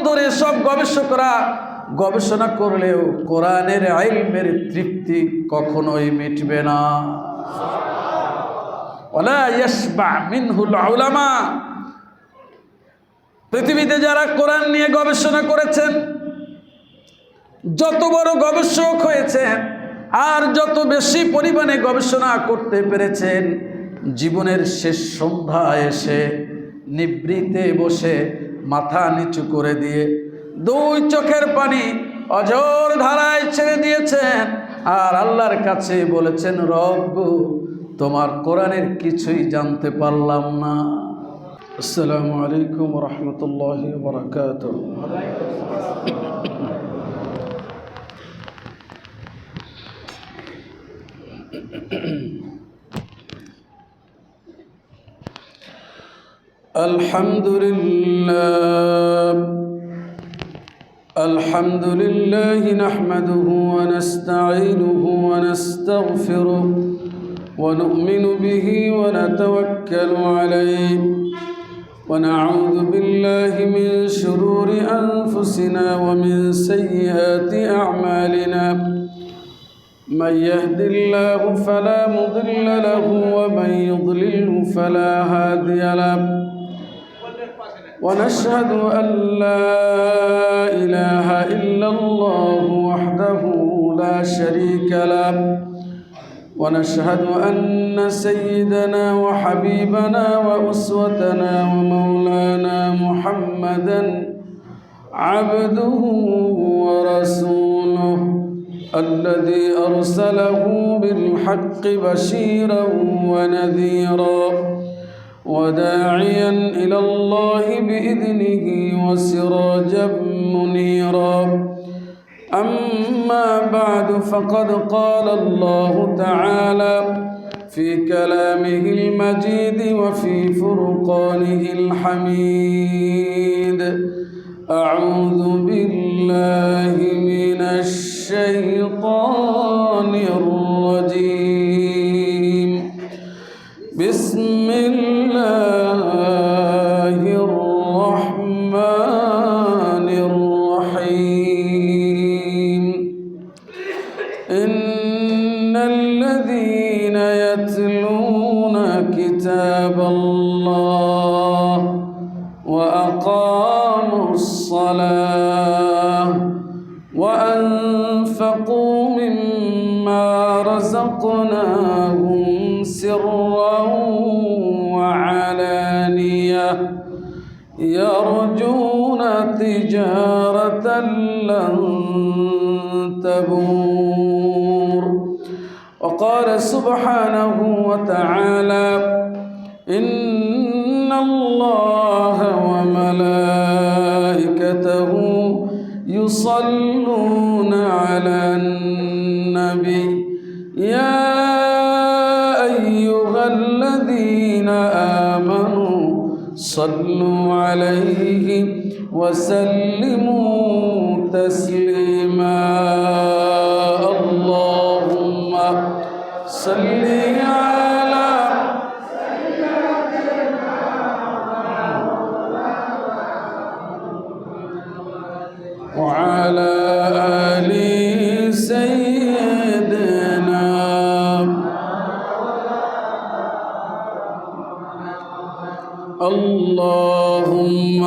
ধরে সব গবেষকরা গবেষণা করলেও কোরআনের ইলমের তৃপ্তি কখনোই মিটবে না। ওয়ালা ইয়াশবা মিনহুল উলামা, পৃথিবীতে যারা কোরআন নিয়ে গবেষণা করেছেন, যত বড় গবেষক হয়েছেন আর যত বেশি পরিমাণে গবেষণা করতে পেরেছেন, জীবনের শেষ সন্ধ্যায় এসে নিভৃতে বসে মাথা নিচু করে দিয়ে দুই চোখের পানি অঝোর ধারায় ছেড়ে দিয়েছেন আর আল্লাহর কাছে বলেছেন, রব্ব তোমার কোরআনের কিছুই জানতে পারলাম না। আসসালামু আলাইকুম ওয়া রাহমাতুল্লাহি ওয়া বারাকাতুহু। আলহামদুলিল্লাহ নাহমাদুহু ওয়া নাস্তাঈনুহু ওয়া নাস্তাগফিরুহু ওয়া নু'মিনু বিহি ওয়া নাতাওয়াক্কালু আলাইহি ওয়া না'উযু বিল্লাহি মিন শুরুরি আনফুসিনা ওয়া মিন সাইয়্যাতি আ'মালিনা। من يهد الله فلا مضل له ومن يضلله فلا هادي له ونشهد أن لا إله إلا الله وحده لا شريك له ونشهد أن سيدنا وحبيبنا وأسوتنا ومولانا محمدا عبده ورسوله الذي أرسله بالحق بشيرا ونذيرا وداعيا إلى الله بإذنه وسراجا منيرا. أما بعد فقد قال الله تعالى في كلامه المجيد وفي فرقانه الحميد. أعوذ بالله من الشيطان الرجيم. بسم الله الرحمن الرحيم. إن الذين يتلون كتاب الله وأقاموا الصلاة وأنفقوا مما رزقناهم سرا وعلانية يرجون تجارة لن تبور. وقال سبحانه وتعالى إن الله وملائكته يصلون على النبي يا أيها الذين آمنوا صلوا عليه وسلموا تسليما. اللهم صل على وعلى آل سيدنا. اللهم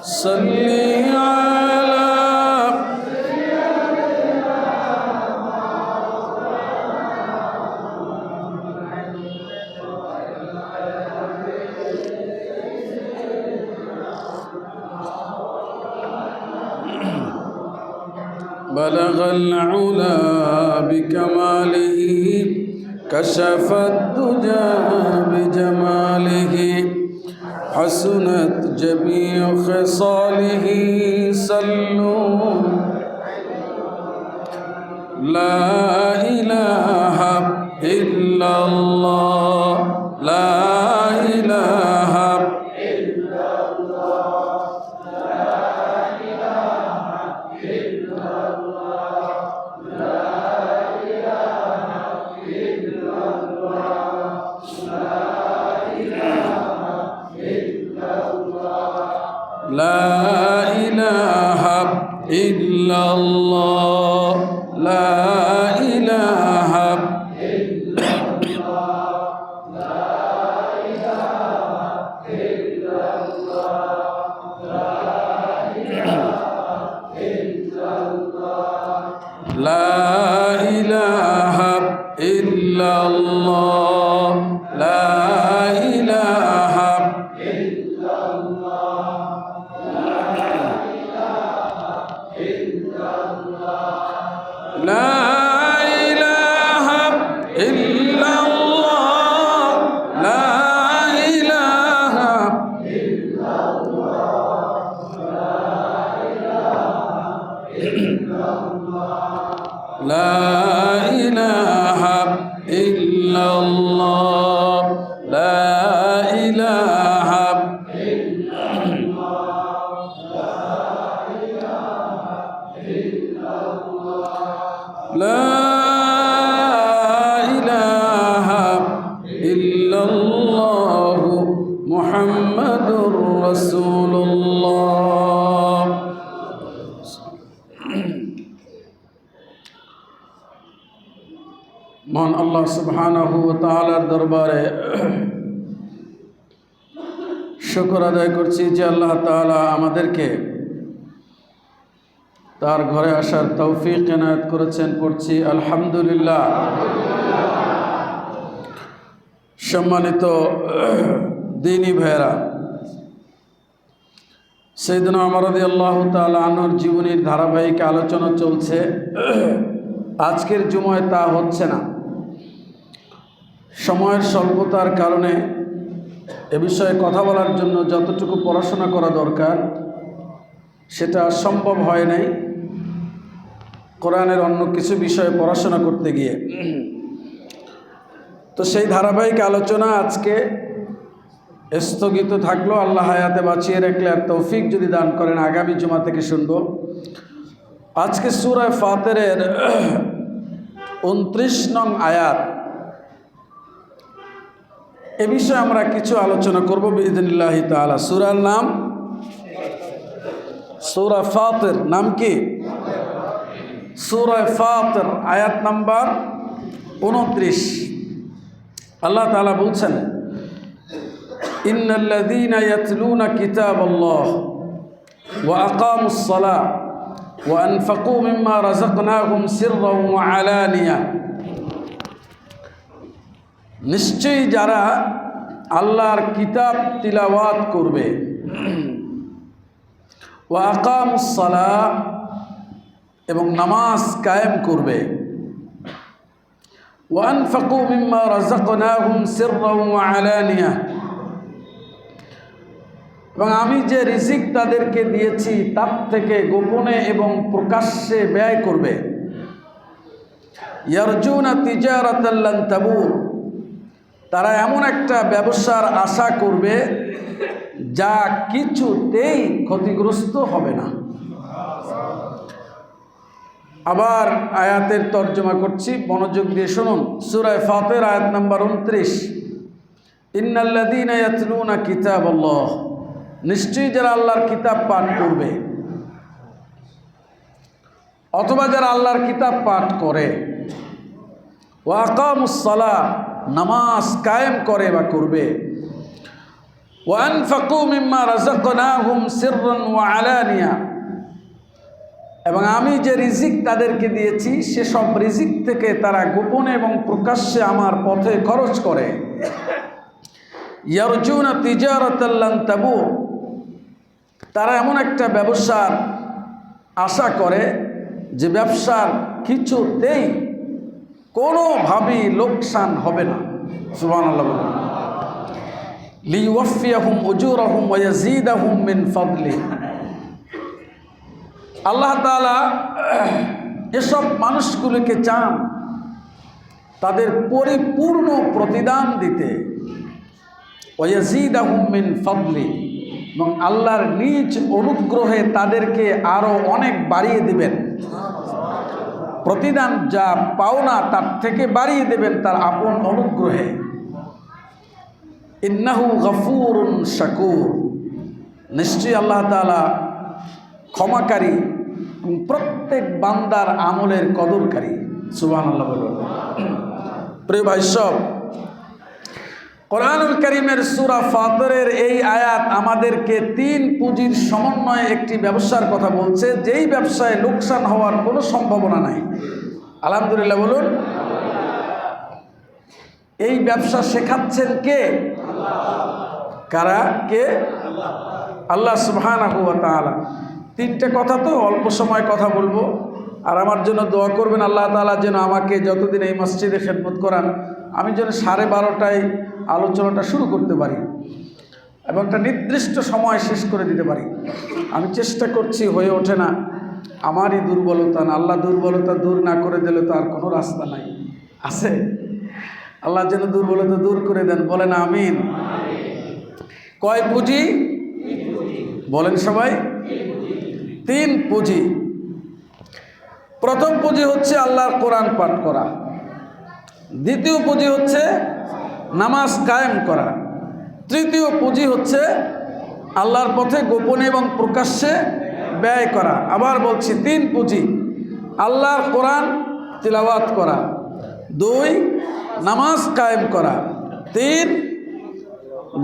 صل على بلغ العلا بكماله كشف الدجى بجماله حسنت جميع خصاله. صلوا لا إله إلا الله لا إله إلا الله لا إله إلا الله لا إله إلا الله لا إله إلا الله لا إله ইল্লাল্লাহ লা ইলাহা লা ইলাহা ইল্লাল্লাহ লা ইলাহা লা ইলাহা ইল্লাল্লাহ লা ইলাহা লা ইলাহা ইল্লাল্লাহ লা ইলাহা লা ইলাহা ইল্লাল্লাহ মুহাম্মাদুর রাসূলুল্লাহ। মহান আল্লাহ সুবহানাহু ওয়া তাআলার দরবারে শুকর আদায় করছি যে আল্লাহ তাআলা আমাদেরকে তার ঘরে আসার তৌফিক এনায়েত করেছেন। পড়ছি আলহামদুলিল্লাহ। সম্মানিত দ্বীনী ভাইয়েরা, সাইয়েদনা ওমর রাদিয়াল্লাহু তাআলা আনহুর জীবনীর ধারাবাহিক আলোচনা চলছে। আজকের জুমায় তা হচ্ছে না, সময়ের স্বল্পতার কারণে এ বিষয়ে কথা বলার জন্য যতটুকু পড়াশোনা করা দরকার সেটা সম্ভব হয় নাই কোরআনের অন্য কিছু বিষয়ে পড়াশোনা করতে গিয়ে। তো সেই ধারাবাহিক আলোচনা আজকে স্থগিত থাকলো। আল্লাহ হায়াতে বাঁচিয়ে রাখলে আর তৌফিক যদি দান করেন আগামী জুমা থেকে শুনবো। আজকে সূরা ফাতিরের 29 নং আয়াত, এ বিষয়ে আমরা কিছু আলোচনা করব বিইذنিল্লাহি তাআলা। সূরার নাম সূরা ফাতির। নাম কি? সূরা ফাতির, আয়াত নাম্বার 29। আল্লাহ তাআলা বলছেন, ইন্নাল্লাযীনা ইয়াতলুনা কিতাবাল্লাহ ওয়া আকামুস সালাহ ওয়া আনফাকু মিম্মা রাযাকনাহুম সিররান ওয়া আলানিয়া। নিশ্চয়ই যারা আল্লাহর কিতাব তিলাওয়াত করবে, ওয়া আকামুস সালাহ এবং নামাজ কায়েম করবে, ওয়া আনফাকু মিম্মা রাযাকনাহুম সিররান ওয়া আলানিয়া, এবং আমি যে রিজিক তাদেরকে দিয়েছি তার থেকে গোপনে এবং প্রকাশ্যে ব্যয় করবে। ইয়ারজুনা তিজারাতান লান তাবুর, তারা এমন একটা ব্যবসার আশা করবে যা কিছুতেই ক্ষতিগ্রস্ত হবে না। আবার আয়াতের তর্জমা করছি, মনোযোগ দিয়ে শুনুন। সূরা ফাতির আয়াত নাম্বার 29, ইন্নাল্লাযীনা ইয়াতলুনা কিতাবাল্লাহ, নিশ্চয়ই যারা আল্লাহর কিতাব পাঠ করবে অথবা যারা আল্লাহর কিতাব পাঠ করে, ওয়া আকামুস সালাহ, নামাজ কায়েম করে বা করবে, ওয়া আনফাকু মিম্মা রাযাকনাহুম সিররান ওয়া আলানিয়া, এবং আমি যে রিজিক তাদেরকে দিয়েছি সেসব রিজিক থেকে তারা গোপনে এবং প্রকাশ্যে আমার পথে খরচ করে। ইয়ারজুনা তিজারাতান লান তাবুর, তারা এমন একটা ব্যবসার আশা করে যে ব্যবসার কিছুতেই কোনোভাবেই লোকসান হবে না। সুবহানাল্লাহ বলেন। লিওয়াফিয়াহুম উজুরাহুম ওয়া ইয়াজিদাহুম মিন ফাদলি। আল্লাহ তাআলা এসব মানুষগুলোকে চান তাদের পরিপূর্ণ প্রতিদান দিতে, ওয়া ইয়াজিদাহুম মিন ফাদলি, এবং আল্লাহর নিজ অনুগ্রহে তাদেরকে আরো অনেক বাড়িয়ে দিবেন। প্রতিদান যা পাওনা তার থেকে বাড়িয়ে দেবেন তার আপন অনুগ্রহে। ইন্নাহু গফুরুন শাকুর, নিশ্চয়ই আল্লাহ তাআলা ক্ষমাকারী প্রত্যেক বান্দার আমলের কদরকারী। সুবহানাল্লাহ বলুন। প্রিয় ভাই সব, কোরআনুল কারীমের সূরা ফাতিরের এই আয়াত আমাদেরকে 3 পুঁজির সমন্বয়ে একটি ব্যবসার কথা বলছে, যেই ব্যবসায় লোকসান হওয়ার কোনো সম্ভাবনা নাই। আলহামদুলিল্লাহ বলুন। এই ব্যবসা শেখাচ্ছেন কে? কারা? কে? আল্লাহ সুবহানাহু ওয়া তাআলা। 3টে কথা তো অল্প সময় কথা বলবো, আর আমার জন্য দোয়া করবেন আল্লাহ তাআলা যেন আমাকে যতদিন এই মসজিদে খেদমত করান আমি যেন 12:30টায় আলোচনাটা শুরু করতে পারি এবং একটা নির্দিষ্ট সময় শেষ করে দিতে পারি। আমি চেষ্টা করছি, হয়ে ওঠে না, আমারই দুর্বলতা না। আল্লাহ দুর্বলতা দূর না করে দিলে তো আর কোনো রাস্তা নাই, আছে? আল্লাহ যেন দুর্বলতা দূর করে দেন, বলেন আমিন। কয় পুঁজি বলেন সবাই? 3 পুঁজি। প্রথম পুঁজি হচ্ছে আল্লাহর কোরআন পাঠ করা, দ্বিতীয় পুঁজি হচ্ছে নামাজ কায়েম করা, তৃতীয় পুঁজি হচ্ছে আল্লাহর পথে গোপনে এবং প্রকাশ্যে ব্যয় করা। আবার বলছি 3 পুঁজি: আল্লাহর কোরআন তিলাওয়াত করা, 2 নামাজ কায়েম করা, 3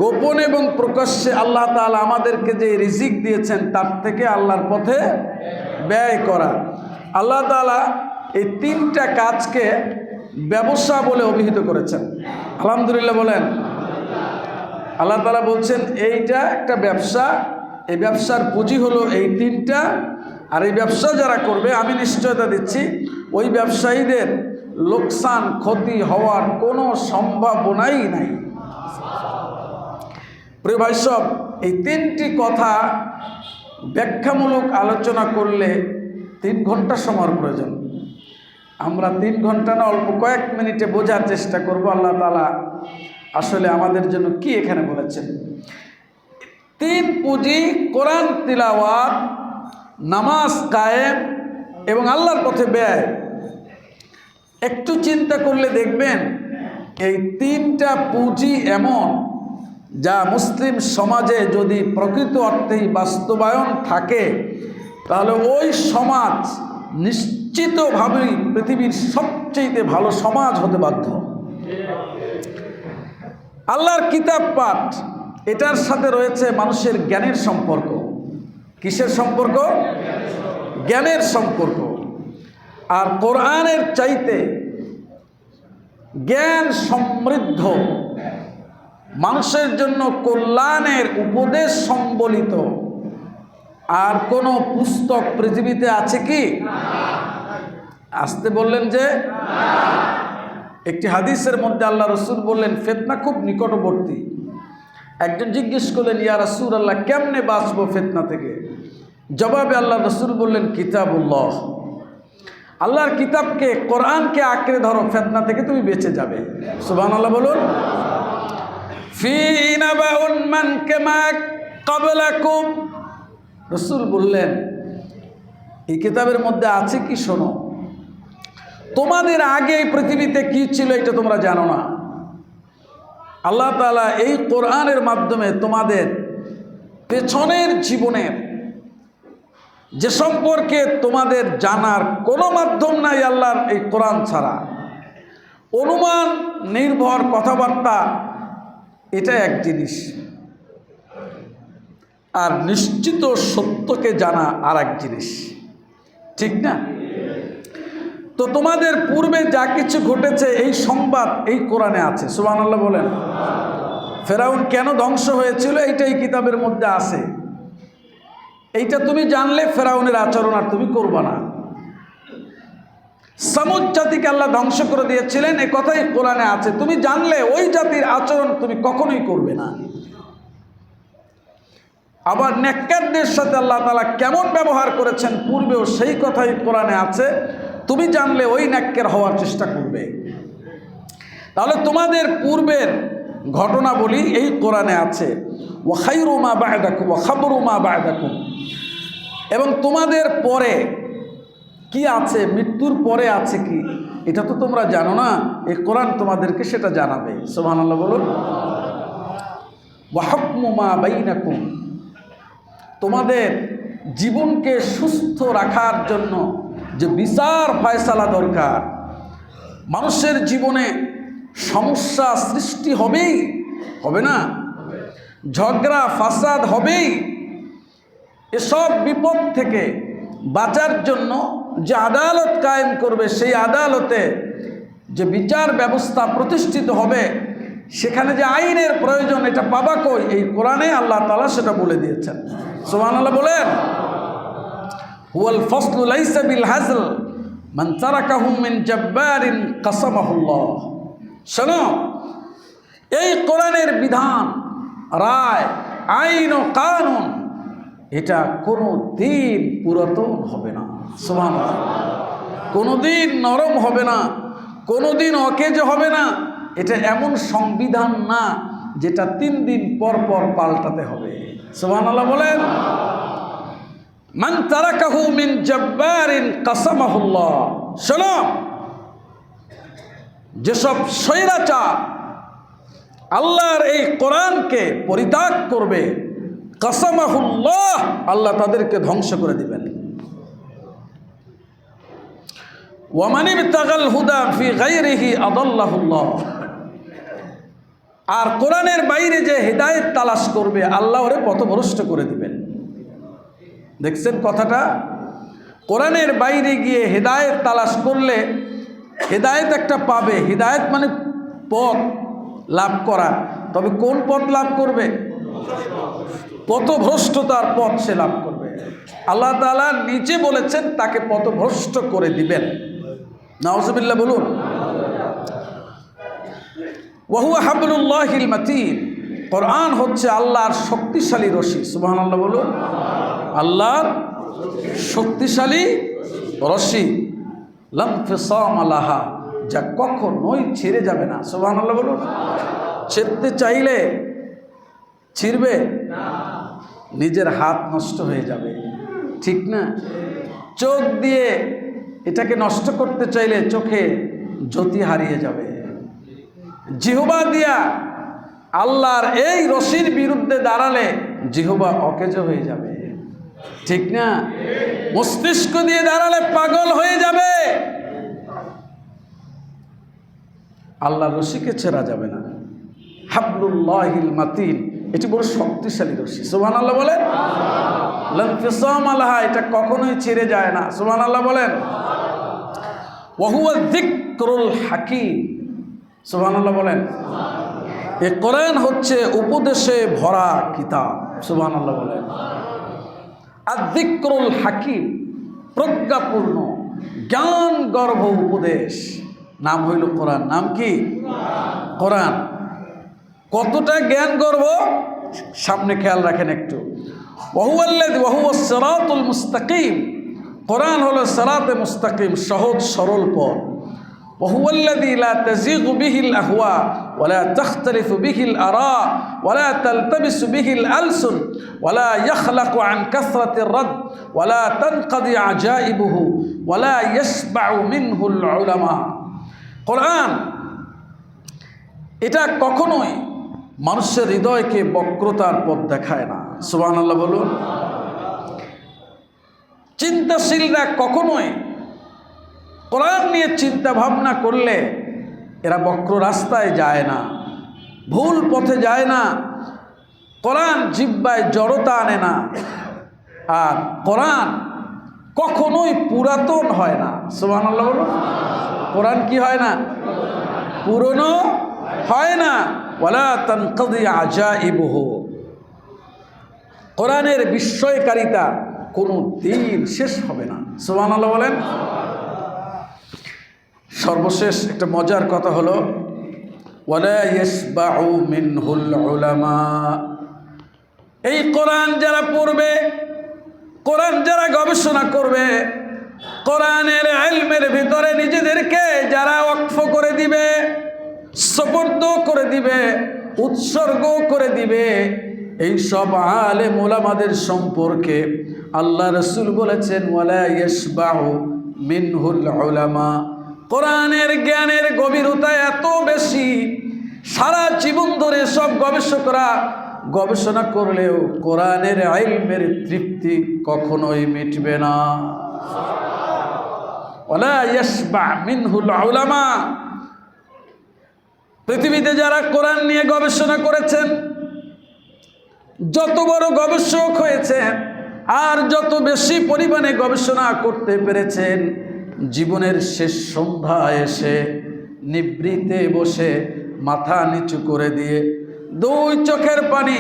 গোপন এবং প্রকাশ্যে আল্লাহ তাআলা আমাদেরকে যে রিজিক দিয়েছেন তার থেকে আল্লাহর পথে ব্যয় করা। আল্লাহ তাআলা এই 3টা কাজকে ব্যবসা বলে অভিহিত করেছেন। আলহামদুলিল্লাহ বলেন। আল্লাহ তাআলা বলছেন এইটা একটা ব্যবসা, এই ব্যবসার পুঁজি হলো এই 3টা, আর এই ব্যবসা যারা করবে আমি নিশ্চয়তা দিচ্ছি ওই ব্যবসায়ীদের লোকসান ক্ষতি হওয়ার কোনো সম্ভাবনাই নাই। প্রিয় ভাই সব, এই 3টি কথা ব্যাখ্যামূলক আলোচনা করলে 3 ঘন্টা সময়ের প্রয়োজন। আমরা 3 ঘন্টা না, অল্প কয়েক মিনিটে বোঝার চেষ্টা করব আল্লাহ তাআলা আসলে আমাদের জন্য কি এখানে বলেছেন। 3 পুঁজি: কোরআন তিলাওয়াত, নামাজ কায়েম এবং আল্লাহর পথে ব্যয়। একটু চিন্তা করলে দেখবেন এই 3টা পুঁজি এমন যা মুসলিম সমাজে যদি প্রকৃত অর্থেই বাস্তবায়ন থাকে তাহলে ওই সমাজ নিশ্চিতভাবেই পৃথিবীর সবচেয়ে ভালো সমাজ হতে বাধ্য। আল্লাহর কিতাব পাঠ, এটার সাথে রয়েছে মানুষের জ্ঞানের সম্পর্ক। কিসের সম্পর্ক? জ্ঞানের সম্পর্ক। আর কোরআনের চাইতে জ্ঞান সমৃদ্ধ, মানুষের জন্য কল্যাণের উপদেশ সম্বলিত আর কোনো পুস্তক পৃথিবীতে আছে কি? আসতে বললেন যে একটি হাদিসের মধ্যে আল্লাহ রসুল বললেন ফিতনা খুব নিকটবর্তী। একজন জিজ্ঞেস করলেন, ইয়া রাসূলুল্লাহ, কেমনে বাঁচবো ফিতনা থেকে? জবাবে আল্লাহ রসুল বললেন, কিতাবুল্লাহ, আল্লাহর কিতাবকে, কোরআনকে আঁকড়ে ধরো, ফিতনা থেকে তুমি বেঁচে যাবে। সুবহানাল্লাহ বলুন। ফি নাবাউন মান কামা ক্বাবলাকুম, রসুল বললেন এই কিতাবের মধ্যে আছে কি শোনো, তোমাদের আগে এই পৃথিবীতে কি ছিল এটা তোমরা জানো না। আল্লাহ তাআলা এই কোরআনের মাধ্যমে তোমাদের পেছনের জীবনের যে সম্পর্কে তোমাদের জানার কোনো মাধ্যম নাই আল্লাহর এই কোরআন ছাড়া, অনুমান নির্ভর কথাবার্তা, এটা এক জিনিস, আর নিশ্চিত সত্যকে জানা আর এক জিনিস, ঠিক না? তো তোমাদের পূর্বে যা কিছু ঘটেছে এই সংবাদ এই কোরআনে আছে। সুবহানাল্লাহ বলেন। ফেরাউন কেন ধ্বংস হয়েছিল এইটা এই কিতাবের মধ্যে আছে। এইটা তুমি জানলে ফেরাউনের আচরণ আর তুমি করবা না। সামুদ জাতিকে আল্লাহ ধ্বংস করে দিয়েছিলেন, এই কথাই কোরআনে আছে। তুমি জানলে ওই জাতির আচরণ তুমি কখনোই করবে না। আবার নেককারদের সাথে আল্লাহ তাআলা কেমন ব্যবহার করেছেন পূর্বেও সেই কথাই কোরআনে আছে। তুমি জানলে ওই নেককার হওয়ার চেষ্টা করবে। তাহলে তোমাদের পূর্বের ঘটনাবলী এই কোরআনে আছে। ওয়া খায়রু মা বা'দাকুম ওয়া খাবরু মা বা'দাকুম, এবং তোমাদের পরে কি আছে, মৃত্যুর পরে আছে কি, এটা তো তোমরা জানো না, এই কোরআন তোমাদেরকে সেটা জানাবে। সুবহানাল্লাহ বলুন। ওয়া হুকমু মা বাইনাকুম, তোমাদের জীবনকে সুস্থ রাখার জন্য যে বিচার ফয়সালা দরকার, মানুষের জীবনে সমস্যা সৃষ্টি হবেই, হবে না? ঝগড়া ফাসাদ হবেই। এসব বিপদ থেকে বাঁচার জন্য যে আদালত কায়েম করবে, সেই আদালতে যে বিচার ব্যবস্থা প্রতিষ্ঠিত হবে, সেখানে যে আইনের প্রয়োজন, এটা পাবা কই? এই কোরআনে আল্লাহ তাআলা সেটা বলে দিয়েছেন। সুবহানাল্লাহ বলেন। হুয়াল ফাসলু লাইসা বিল হাজল মান তারাকাহু মিন জাব্বারিন কাসামাহুল্লাহ। শোনো, এই কোরআনের বিধান, রায়, আইন ও কানুন, এটা কোনো দিন পুরাতন হবে না। সুবহানাল্লাহ। কোনো দিন নরম হবে না, কোনো দিন অকেজ হবে না। এটা এমন সংবিধান না যেটা 3 দিন পর পর পাল্টাতে হবে। সুবহানাল্লাহ বলেন। মান তারাকাহু মিন জাব্বারিন কাসামাহুল্লাহ। শোনো, যেসব স্বৈরাচার আল্লাহর এই কোরআনকে পরিত্যাগ করবে, কাসামাহুল্লাহ, আল্লাহ তাদেরকে ধ্বংস করে দিবেন। ওয়ামান ইবতাগাল হুদা ফি গায়রিহি আদাল্লাহুল্লাহ। আর কোরআনের বাইরে যে হেদায়েত তালাশ করবে, আল্লাহ ওরে পথভ্রষ্ট করে দিবেন। দেখছেন কথাটা? কোরআনের বাইরে গিয়ে হেদায়েত তালাশ করলে হেদায়েত একটা পাবে। হেদায়েত মানে পথ লাভ করা। তবে কোন পথ লাভ করবে? পথভ্রষ্টতার পথ সে লাভ করবে। আল্লাহ তাআলা নিজে বলেছেন তাকে পথভ্রষ্ট করে দিবেন। নাউজুবিল্লাহ বলুন। ওয়া হুয়া হাবলুল্লাহিল মাতিন। কোরআন হচ্ছে আল্লাহর শক্তিশালী রশি। সুবহানাল্লাহ বলুন। আল্লাহর শক্তিশালী রশি, লাম ফিসাম লাহা, যা কখনোই ছিঁড়ে যাবে না। সুবহানাল্লাহ বলুন। ছিঁড়তে চাইলে ছিঁড়বে না, নিজের হাত নষ্ট হয়ে যাবে, ঠিক না? চোখ দিয়ে এটাকে নষ্ট করতে চাইলে চোখে জ্যোতি হারিয়ে যাবে। জিহ্বা দিয়া আল্লাহর এই রশির বিরুদ্ধে দাঁড়ালে জিহ্বা অকেজ হয়ে যাবে, ঠিক না? মস্তিষ্ক দিয়ে দাঁড়ালে পাগল হয়ে যাবে। আল্লাহর রশিকে ছেড়া যাবে না। হাবলুল্লাহিল মাতিন, এটি বড় শক্তিশালী রশি। সুবহানাল্লাহ বলেন। লাম ফিসাম লাহা, এটা কখনোই ছিঁড়ে যায় না। সুবহানাল্লাহ বলেন। ওয়া হুয়া যিকরুল হাকীম। সুবহানাল্লাহ বলেন। এই কোরআন হচ্ছে উপদেশে ভরা কিতাব। সুবহানাল্লাহ বলেন। আর যিকরুল হাকীম, প্রজ্ঞাপূর্ণ জ্ঞান গর্ভ উপদেশ, নাম হইল কোরআন। নাম কি? কোরআন। কতটা জ্ঞান গর্ভ সামনে খেয়াল রাখেন একটু। ওয়া হুয়াস সিরাতুল মুস্তাকিম। কোরআন হলো সিরাতে মুস্তাকিম, সহজ সরল পথ। ওয়া হুয়াল্লাযী লা তাযিগু বিহিল আহওয়া ওয়া লা তাখতালিফু বিহিল আরা ওয়া লা তালতাবিসু বিহিল আলসুন ওয়া লা ইয়াখলাকু আন কাসরাতির রাদ ওয়া লা তানকাদি আজাইবুহু ওয়া লা ইয়াশবাউ মিনহুল উলামা। কোরআন এটা কখনোই মানুষের হৃদয়কে বক্রতার পথ দেখায় না। সুবহানাল্লাহ বলুন। চিন্তাশীলরা কখনোই কোরআন নিয়ে চিন্তা ভাবনা করলে এরা বক্র রাস্তায় যায় না, ভুল পথে যায় না। কোরআন জিহ্বায় জড়তা আনে না। আর কোরআন কখনোই পুরাতন হয় না। সুবহানাল্লাহ বলুন। কোরআন কি হয় না? পুরনো হয় না। ওয়ালা তানকাদি আজাইবুহু। কোরআনের বিস্ময়কারিতা কোনো দিন শেষ হবে না। সুবহানাল্লাহ বলেন। সর্বশেষ একটা মজার কথা হলো, ওয়ালা ইয়াশবাউ মিনহুল উলামা। এই কোরআন যারা পড়বে, কোরআন যারা গবেষণা করবে, কোরআনের ইলমের ভিতরে নিজেদেরকে যারা ওয়াকফ করে দিবে, সুপর্দ করে দিবে, উৎসর্গ করে দিবে, এই সব আলেম ওলামাদের সম্পর্কে আল্লাহ রাসূল বলেছেন, ওয়ালা ইয়াশবাউ মিনহুল উলামা। কোরআনের জ্ঞানের গভীরতা এত বেশি, সারা জীবন ধরে সব গবেষকরা গবেষণা করলেও কোরআনের ইলমের তৃপ্তি কখনোই মিটবে না। ওয়ালা ইয়াশবা মিনহুল উলামা। পৃথিবীতে যারা কোরআন নিয়ে গবেষণা করেছেন, যত বড় গবেষক হয়েছেন আর যত বেশি পরিমাণে গবেষণা করতে পেরেছেন, জীবনের শেষ সন্ধ্যায় এসে নিভৃতে বসে মাথা নিচু করে দিয়ে দুই চোখের পানি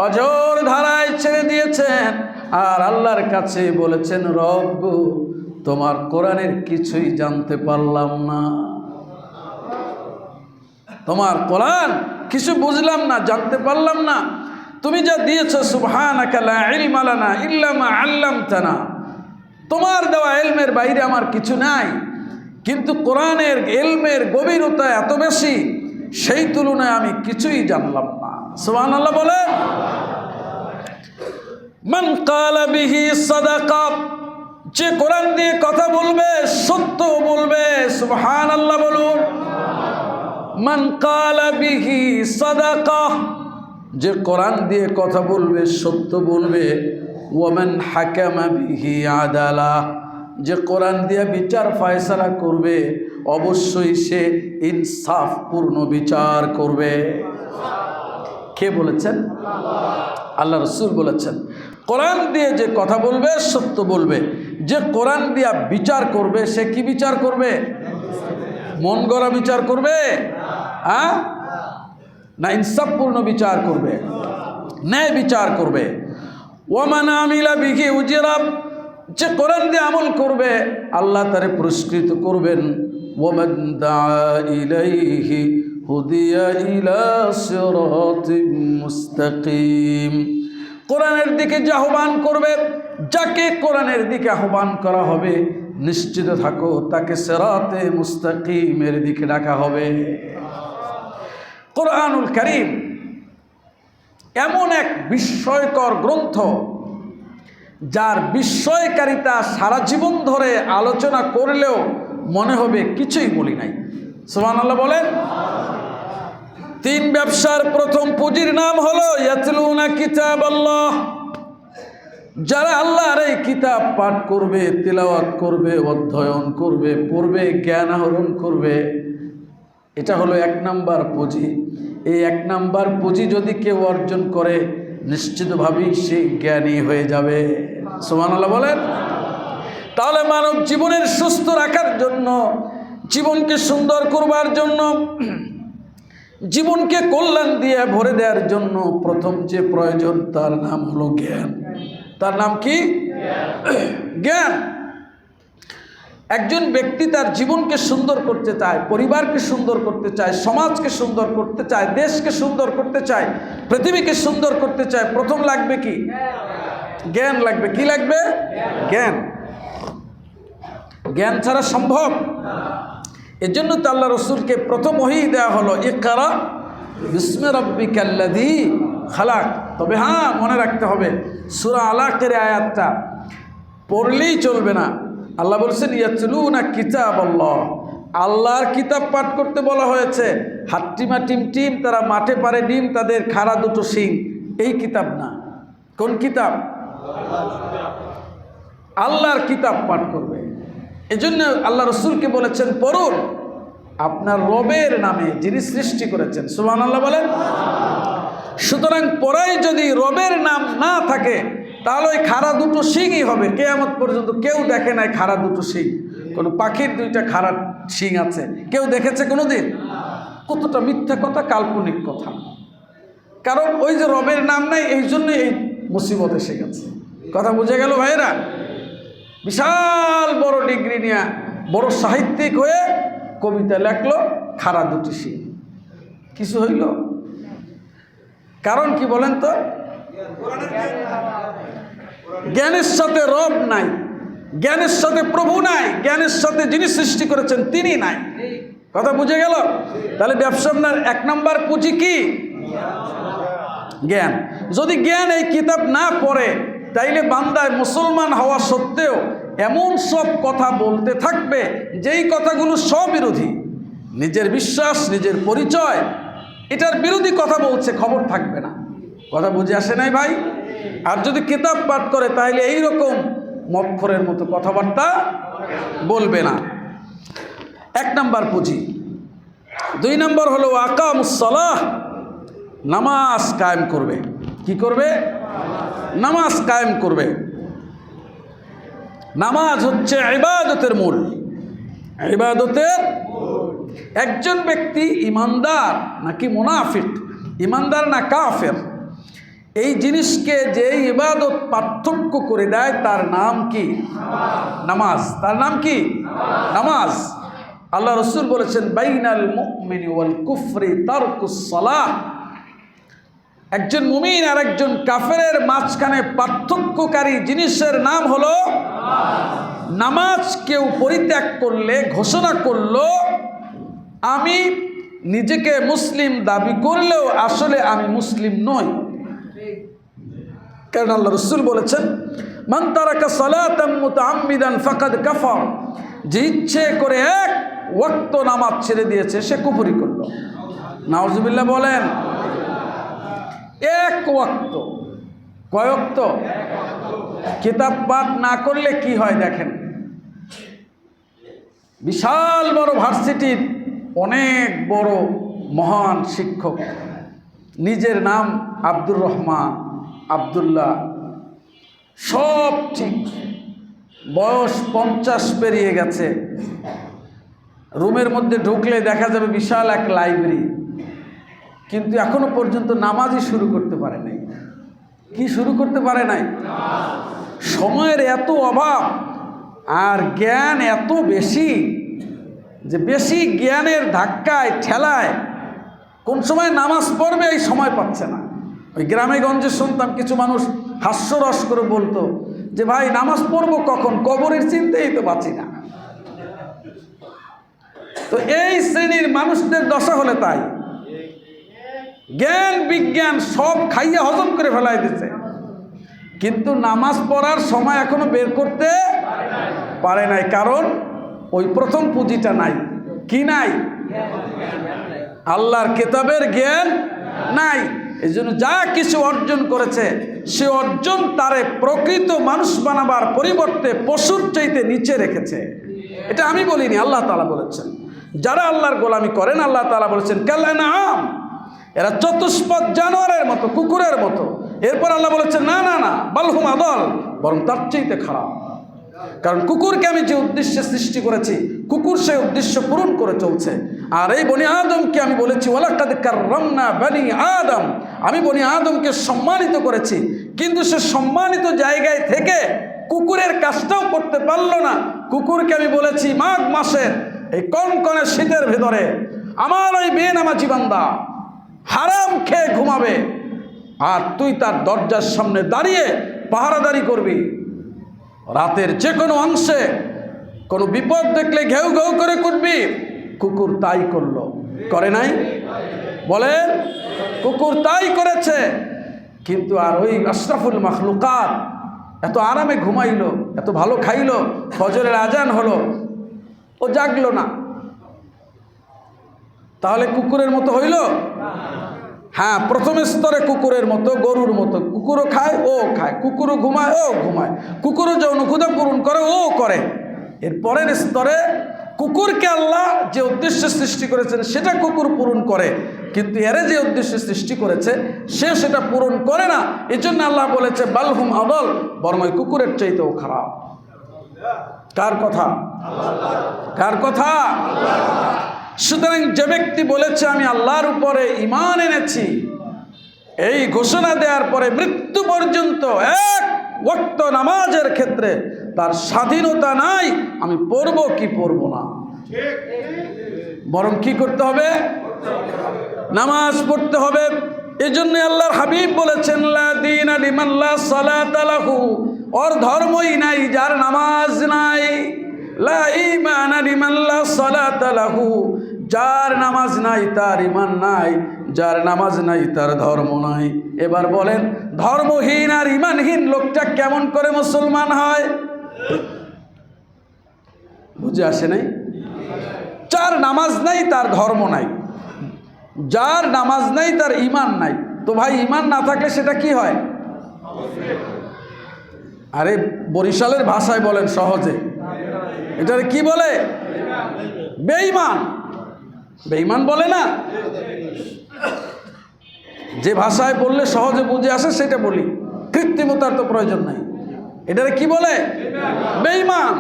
অঝোর ধারায় ছেড়ে দিয়েছেন আর আল্লাহর কাছে বলেছেন, রব তোমার কোরআনের কিছুই জানতে পারলাম না, তোমার কোরআন কিছু বুঝলাম না, জানতে পারলাম না। তুমি যা দিয়েছো, সুবহানাকা লা ইলমা লানা ইল্লা মা আল্লামতানা, তোমার দেওয়া ইলমের বাইরে আমার কিছু নাই। কিন্তু কোরআনের ইলমের গভীরতা এত বেশি, সেই তুলনায় আমি কিছুই জানলাম না। সুবহানাল্লাহ বলেন। মান ক্বালা বিহি সাদাকা, যে কোরআন দিয়ে কথা বলবে সত্য বলবে। সুবহানাল্লাহ বলুন। মান ক্বালা বিহি সাদাকা, যে কোরআন দিয়ে কথা বলবে সত্য বলবে। ওয়ামান হাকামা বিহি আদালা, যে কোরআন দিয়ে বিচার ফয়সালা করবে অবশ্যই সে ইনসাফ পূর্ণ বিচার করবে। কে বলেছেন? আল্লাহ রাসূল বলেছেন, কোরআন দিয়ে যে কথা বলবে সত্য বলবে, যে কোরআন দিয়ে বিচার করবে সে কি বিচার করবে? মন গড়া বিচার করবে না ইনসাফপূর্ণ বিচার করবে, ন্যায় বিচার করবে। ওয়ামান আমিলা বিহি উজরা, যে কোরআন দিয়ে আমল করবে আল্লাহ তারে পুরস্কৃত করবেন। ওয়ামান দাআ ইলাইহি হুদিয়া ইলা সিরাতিম মুস্তাকিম, কোরআনের দিকে যে আহ্বান করবে, যাকে কোরআনের দিকে আহ্বান করা হবে নিশ্চিত থাকো তাকে সিরাতে মুস্তাকিমের দিকে ডাকা হবে। কোরআনুল কারীম এমন এক বিস্ময়কর গ্রন্থ, যার বিস্ময়কারিতা সারা জীবন ধরে আলোচনা করলেও মনে হবে কিছুই বলি নাই। সুবহানাল্লাহ বলেন। তিন ব্যবসার প্রথম পুঁজির নাম হলো ইয়াতলুনা কিতাবাল্লাহ, যারা আল্লাহর এই কিতাব পাঠ করবে, তিলাওয়াত করবে, অধ্যয়ন করবে, পড়বে, জ্ঞান আহরণ করবে, এটা হলো এক নাম্বার পুঁজি। এই এক নাম্বার পুঁজি যদি কেউ অর্জন করে নিশ্চিতভাবেই সে জ্ঞানী হয়ে যাবে। সুবহানাল্লাহ বলেন। তাহলে মানব জীবনের সুস্থ রাখার জন্য, জীবনকে সুন্দর করবার জন্য, জীবনকে কল্যাণ দিয়ে ভরে দেওয়ার জন্য প্রথম যে প্রয়োজন তার নাম হলো জ্ঞান। তার নাম কি? জ্ঞান। একজন ব্যক্তি তার জীবনকে সুন্দর করতে চায়, পরিবারকে সুন্দর করতে চায়, সমাজকে সুন্দর করতে চায়, দেশকে সুন্দর করতে চায়, পৃথিবীকে সুন্দর করতে চায়, প্রথম লাগবে কি? জ্ঞান লাগবে। কি লাগবে? জ্ঞান। জ্ঞান ছাড়া সম্ভব? এর জন্য তো আল্লাহ রসুলকে প্রথম ওহী দেওয়া হলো ইকরা বিসমি রাব্বিকাল্লাযী খালাক। তবে হ্যাঁ, মনে রাখতে হবে সূরা আলাকের আয়াতটা পড়লেই চলবে না। আল্লাহ বলছেন ইয়াতলুনা কিতাবাল্লাহ, আল্লাহর কিতাব পাঠ করতে বলা হয়েছে। হাট্টিমা টিম টিম তারা মাঠে পারে ডিম, তাদের খাড়া দুটো শিং, এই কিতাব না। কোন কিতাব? আল্লাহর কিতাব পাঠ করবে। এজন্য আল্লাহ রসুলকে বলেছেন পড়ুন আপনার রবের নামে, যিনি সৃষ্টি করেছেন। সুবহানাল্লাহ বলেন। সুতরাং পড়াই যদি রবের নাম না থাকে তাহলে ওই খাড়া দুটো শিংই হবে। কিয়ামত পর্যন্ত কেউ দেখে নাই খাড়া দুটো শিং। কোনো পাখির দুইটা খাড়া শিং আছে, কেউ দেখেছে কোনোদিন? কতটা মিথ্যা কথা, কাল্পনিক কথা। কারণ ওই যে রবের নাম নাই, এই জন্যই এই মুসিবত এসে গেছে। কথা বুঝে গেল ভাইরা? বিশাল বড় ডিগ্রি নিয়ে বড় সাহিত্যিক হয়ে কবিতা লেখলো, খাড়া দুটি শিং, কিছু হইল? কারণ কি বলেন তো? জ্ঞানের সাথে রব নাই, জ্ঞানের সাথে প্রভু নাই, জ্ঞানের সাথে যিনি সৃষ্টি করেছেন তিনি নাই। কথা বুঝে গেল? তাহলে ব্যবসা আপনার এক নাম্বার পুঁজি কি? জ্ঞান। যদি জ্ঞান এই কিতাব না পড়ে তাইলে বান্দায় মুসলমান হওয়া সত্ত্বেও এমন সব কথা বলতে থাকবে যেই কথাগুলো স্ববিরোধী। নিজের বিশ্বাস, নিজের পরিচয়, এটার বিরোধী কথা বলছে, খবর থাকবে না। কথা বুঝে আসে নাই ভাই? আর যদি কিতাব পাঠ করে তাহলে এইরকম মক্খরের মতো কথাবার্তা বলবে না। 1 নম্বর পুঁজি। 2 নম্বর হলো আকামুস সালাহ, নামাজ কায়েম করবে। কি করবে? নামাজ কায়েম করবে। নামাজ হচ্ছে ইবাদতের মূল। ইবাদতের একজন ব্যক্তি ইমানদার নাকি মুনাফিক, ইমানদার না কাফের, এই জিনিসকে যে ইবাদত পার্থক্য করে দেয় তার নাম কি? নামাজ। তার নাম কি? নামাজ। আল্লাহ রসুল বলেছেন বাইনাল মুমিনি ওয়াল কুফরি তারকুস সালাহ। একজন মুমিন আর একজন কাফেরের মাঝখানে পার্থক্যকারী জিনিসের নাম হলো নামাজ। কেউ পরিত্যাগ করলে ঘোষণা করলো আমি নিজেকে মুসলিম দাবি করলেও আসলে আমি মুসলিম নই। কারণ আল্লাহ রসুল বলেছেন মান তারাকা সালাতান মুতাআম্মিদান ফাকাদ কাফার, যে ইচ্ছে করে এক ওয়াক্ত নামাজ ছেড়ে দিয়েছে সে কুফরি করলো। নাউজুবিল্লাহ বলেন। এক ওয়াক্ত। কয় ওয়াক্ত? কিতাব পাঠ না করলে কি হয় দেখেন, বিশাল বড় ভার্সিটির অনেক বড় মহান শিক্ষক, নিজের নাম আব্দুর রহমান, আব্দুল্লাহ, সব ঠিক, বয়স 50 পেরিয়ে গেছে। রুমের মধ্যে ঢুকলে দেখা যাবে বিশাল এক লাইব্রেরি, কিন্তু এখনো পর্যন্ত নামাজই শুরু করতে পারে নাই। কি শুরু করতে পারে নাই? সময়ের এত অভাব আর জ্ঞান এত বেশি যে বেশি জ্ঞানের ধাক্কায় ঠেলায় কোন সময় নামাজ পড়বে এই সময় পাচ্ছে না। ওই গ্রামে গঞ্জে শুনতাম কিছু মানুষ হাস্যরস করে বলতো যে ভাই নামাজ পড়বো কখন, কবরের চিন্তাই তো বাঁচি না। তো এই শ্রেণীর মানুষদের দশা হলে তাই, জ্ঞান বিজ্ঞান সব খাইয়ে হজম করে ফেলাই দিচ্ছে, কিন্তু নামাজ পড়ার সময় এখনো বের করতে পারে নাই। কারণ ওই প্রথম পুঁজিটা নাই। কি নাই? আল্লাহর কিতাবের জ্ঞান নাই। এই জন্য যা কিছু অর্জন করেছে সে অর্জন তারে প্রকৃত মানুষ বানাবার পরিবর্তে পশুর চাইতে নিচে রেখেছে। এটা আমি বলিনি, আল্লাহ তাআলা বলেছেন। যারা আল্লাহর গোলামি করেন আল্লাহ তাআলা বলেছেন কাল্লানাম, এরা চতুষ্পদ জানোয়ারের মতো, কুকুরের মতো। এরপর আল্লাহ বলেছেন না না না বালহুম আদল, বরং তার চাইতে খারাপ। কারণ কুকুরকে আমি যে উদ্দেশ্যে সৃষ্টি করেছি কুকুর সেই উদ্দেশ্য পূরণ করে চলছে। আর এই বনি আদমকে আমি বলেছি ওয়ালাকাদ কাররামনা বনি আদম, আমি বনি আদমকে সম্মানিত করেছি, কিন্তু সে সম্মানিত জায়গায় থেকে কুকুরের কাজটাও করতে পারল না। কুকুরকে আমি বলেছি মাঘ মাসের এই কনকনে শীতের ভেতরে আমার ওই বেনামাজি বান্দা হারাম খেয়ে ঘুমাবে, আর তুই তার দরজার সামনে দাঁড়িয়ে পাহারাদারি করবি। রাতের যে কোনো অংশে কোনো বিপদ দেখলে ঘেউ ঘেউ করে করবি। কুকুর তাই করলো, করে নাই? বলেন, কুকুর তাই করেছে। কিন্তু আর ওই আশরাফুল মাখলুকাত এত আরামে ঘুমাইলো, এত ভালো খাইলো, ফজরের আজান হলো, ও জাগলো না। তাহলে কুকুরের মতো হইল? হ্যাঁ, প্রথম স্তরে কুকুরের মতো, গরুর মতো। কুকুরও খায়, ও খায়, কুকুরও ঘুমায়, ও ঘুমায়, কুকুরও যৌন ক্ষুধা পূরণ করে, ও করে। এর পরের স্তরে কুকুরকে আল্লাহ যে উদ্দেশ্যে সৃষ্টি করেছেন সেটা কুকুর পূরণ করে, কিন্তু এরে যে উদ্দেশ্যে সৃষ্টি করেছে সে সেটা পূরণ করে না। এই জন্য আল্লাহ বলেছে বালহুম আদল, বরং ওই কুকুরের চাইতেও খারাপ। কার কথা? কার কথা? সুতরাং যে ব্যক্তি বলেছে আমি আল্লাহর উপরে ঈমান এনেছি, এই ঘোষণা দেওয়ার পরে মৃত্যু পর্যন্ত এক ওয়াক্ত নামাজের ক্ষেত্রে তার স্বাধীনতা নাই আমি পড়ব কি পড়ব না, বরং কি করতে হবে? নামাজ পড়তে হবে। এই জন্য আল্লাহর হাবিব বলেছেন লা দীনা লিমান লা সালাতা লাহু, ওর ধর্মই নাই যার নামাজ নাই। লা ঈমানা লিমান লা সালাতা লাহু, যার নামাজ নাই তার ঈমান নাই, যার নামাজ নাই তার ধর্ম নাই। এবার বলেন, ধর্মহীন আর ঈমানহীন লোকটা কেমন করে মুসলমান হয়? বুঝে আসে নাই? যার নামাজ নাই তার ধর্ম নাই, যার নামাজ নাই তার ঈমান নাই, তো ভাই ইমান না থাকলে সেটা কি হয়? আরে বরিশালের ভাষায় বলেন সহজে, এটারে কি বলে? বেঈমান। বেঈমান বলে না? যে ভাষায় বললে সহজে বুঝে আসে সেটা বলি, কৃত্রিমতার তো প্রয়োজন নাই। এটারে কি বলে? বেঈমান।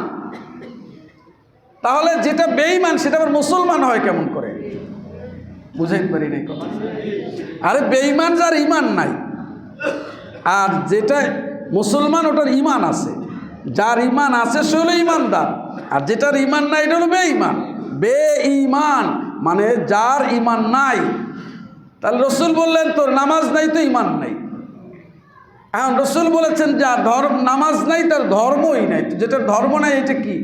তাহলে যেটা বেঈমান সেটা আবার মুসলমান হয় কেমন করে? বুঝাইতে পারি নাই কথা। আরে বেঈমান যার ইমান নাই, আর যেটা মুসলমান ওটার ইমান আছে। যার ইমান আছে সে হলো ইমানদার, আর যেটার ইমান নাই এটা হলো বেঈমান। বেঈমান মানে যার ইমান নাই। তাহলে রসুল বললেন তোর নামাজ নাই তো ইমান নাই। এখন রসুল বলেছেন যার নামাজ নাই তার ধর্মই নাই। যেটার ধর্ম নাই এটা কি?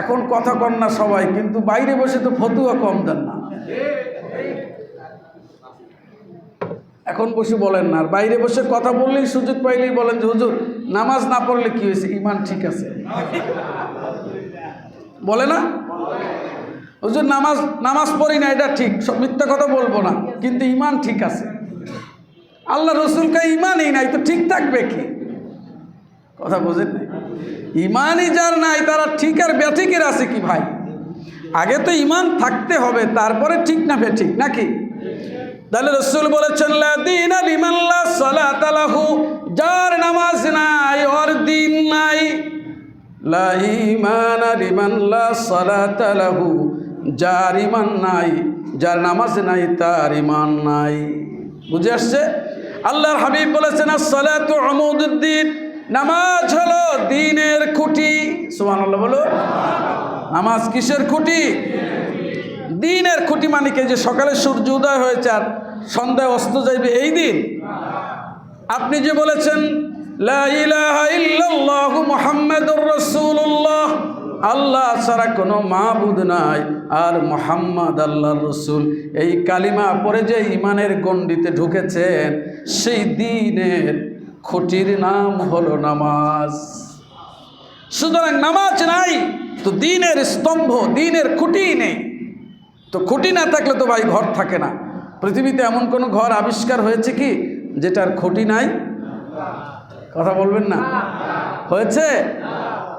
এখন কথা কন না সবাই, কিন্তু বাইরে বসে তো ফতুয়া কম দেন না। এখন বসে বলেন না, আর বাইরে বসে কথা বললেই সুযোগ পাইলেই বলেন যে হুজুর নামাজ না পড়লে কি হয়েছে, ইমান ঠিক আছে। বলে না হুজুর নামাজ পড়ি না, এটা ঠিক, সব মিথ্যা কথা বলবো না, কিন্তু ইমান ঠিক আছে। আল্লাহ রসুলকে ইমানই নাই তো ঠিক থাকবে কি? কথা বোঝেন নাই? ইমানই যার নাই তারা ঠিক আর বেঠিকের আছে কি ভাই? আগে তো ইমান থাকতে হবে, তারপরে ঠিক না বেঠিক নাকি? তাহলে রসুল বলেছেন লা দীনা লিমান লা সালাতা লাহু, যার নামাজ নাই ওর দিন নাই। লা ঈমানা লিমান লা সালাতা লাহু, যার ইমান নাই, যার নামাজ নাই তার ইমান নাই। বুঝে আসছে? আল্লাহর হাবিব বলেছেন আস-সালাতু আমুদুদ্দিন, নামাজ হলো দ্বীনের খুঁটি। সুবহানাল্লাহ বলো। নামাজ কিসের খুঁটি? দ্বীনের খুঁটি। মানে কি যে সকালে সূর্য উদয় হয়েছে আর সন্ধ্যায় অস্ত যাইবে এই দিন? আপনি যে বলেছেন লা ইলাহা ইল্লাল্লাহু মুহাম্মাদুর রাসূলুল্লাহ, আল্লাহ ছাড়া কোনো মাবুদ নাই আর মুহাম্মদ আল্লাহর রসুল, এই কালিমা পড়ে যে ইমানের গণ্ডিতে ঢুকেছেন, সেই দ্বীনের খুঁটির নাম হলো নামাজ। সুতরাং নামাজ নাই তো দ্বীনের স্তম্ভ, দ্বীনের খুঁটি নেই। তো খুঁটি না থাকলে তো ভাই ঘর থাকে না। পৃথিবীতে এমন কোনো ঘর আবিষ্কার হয়েছে কি যেটার খুঁটি নাই? কথা বলবেন না। হয়েছে?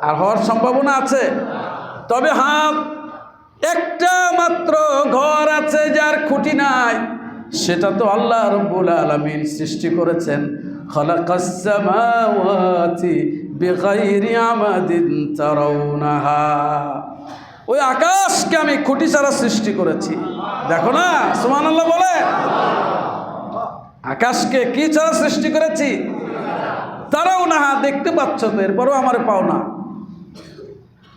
আর হওয়ার সম্ভাবনা আছে? তবে হ্যাঁ, একটা মাত্র ঘর আছে যার খুঁটি নাই, সেটা তো আল্লাহ রাব্বুল আলামিন সৃষ্টি করেছেন। খালাকাস সামাওয়াতি বিগাইরি আমাদিন তারাউনাহা, ওই আকাশকে আমি খুঁটি ছাড়া সৃষ্টি করেছি। দেখো না, সুবহানাল্লাহ বলে। আকাশকে কি ছাড়া সৃষ্টি করেছি? তারাউনাহা, দেখতে পাচ্ছ তো, এরপরও আমার পাও না।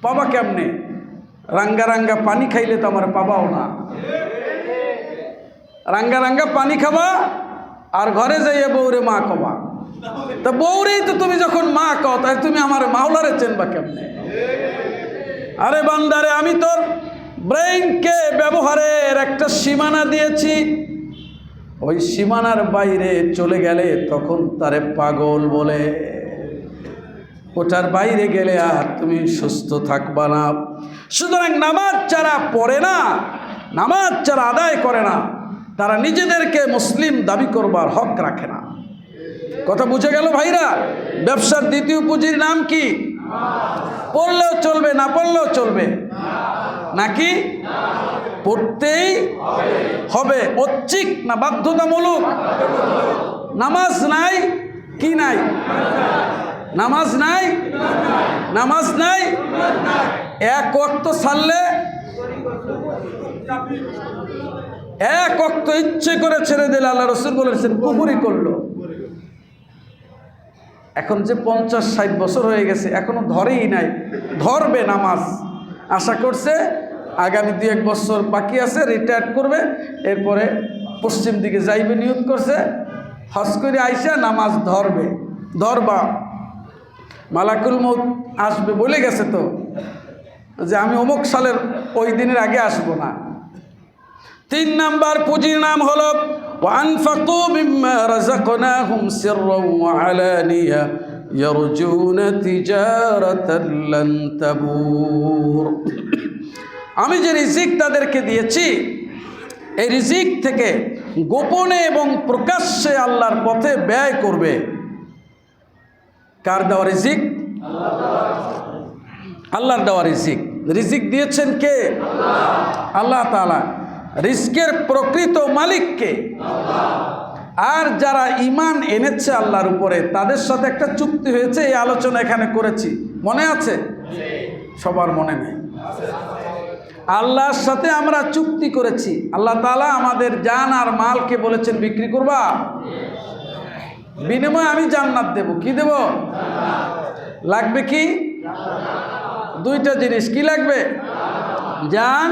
পাবা কেমনে? রাঙ্গা রাঙ্গা পানি খাইলে তো আমার পাবাও না। রাঙ্গা রাঙ্গা পানি খাবা আর ঘরে যাইয়ে বউরে মা কবা। তা বউরেই তো তুমি যখন মা কও, তাই তুমি আমার মাওলারে চেনবা কেমনে? আরে বান্দারে, আমি তোর ব্রেইনকে ব্যবহারের একটা সীমানা দিয়েছি, ওই সীমানার বাইরে চলে গেলে তখন তারে পাগল বলে। ওটার বাইরে গেলে আর তুমি সুস্থ থাকবা না। সুতরাং নামাজ যারা পড়ে না, নামাজ যারা আদায় করে না, তারা নিজেদেরকে মুসলিম দাবি করবার হক রাখে না। কথা বুঝে গেল ভাইরা? ব্যবসার দ্বিতীয় পুঁজির নাম কি? পড়লেও চলবে, না পড়লেও চলবে নাকি? পড়তেই হবে। ঐচ্ছিক না বাধ্যতামূলক? নামাজ নাই কি নাই? নামাজ নাই, নামাজ নাই। এক ওয়াক্ত ছাড়লে, এক ওয়াক্ত ইচ্ছে করে ছেড়ে দিলে আল্লাহ রসুল বলেছেন কুফরি করলো। এখন যে 50-60 বছর হয়ে গেছে এখনো ধরেই নাই, ধরবে নামাজ। আশা করছে আগামী 2-1 বছর বাকি আছে, রিটায়ার করবে, এরপরে পশ্চিম দিকে যাইবে নিয়ত করছে, হজ করে আইসা নামাজ ধরবে। ধরবা, মালাকুল মউত আসবে বলে গেছে তো যে আমি অমুক সালের ওই দিনের আগে আসবো না। 3 নাম্বার পুঁজির নাম হলো ওয়ানফাকু মিম্মা রাযাকনাহুম সিররান ওয়া আলানিয়া ইয়ারজুনা তিজারাতান লান তাবুর। আমি যে রিজিক তাদেরকে দিয়েছি এই রিজিক থেকে গোপনে এবং প্রকাশ্যে আল্লাহর পথে ব্যয় করবে। কার দেওয়া রিজিক? আল্লাহর দেওয়া রিজিক। রিজিক দিয়েছেন কে? আল্লাহ তাআলা। রিজকের প্রকৃত মালিক কে? আর যারা ঈমান এনেছে আল্লাহর উপরে, তাদের সাথে একটা চুক্তি হয়েছে, এই আলোচনা এখানে করেছি, মনে আছে? সবার মনে নেই। আল্লাহর সাথে আমরা চুক্তি করেছি। আল্লাহ তাআলা আমাদের জান আর মালকে বলেছেন বিক্রি করবা, বিনিময়ে আমি জান্নাত দেব। কি দেব? লাগবে কি? দুইটা জিনিস। কি লাগবে? জান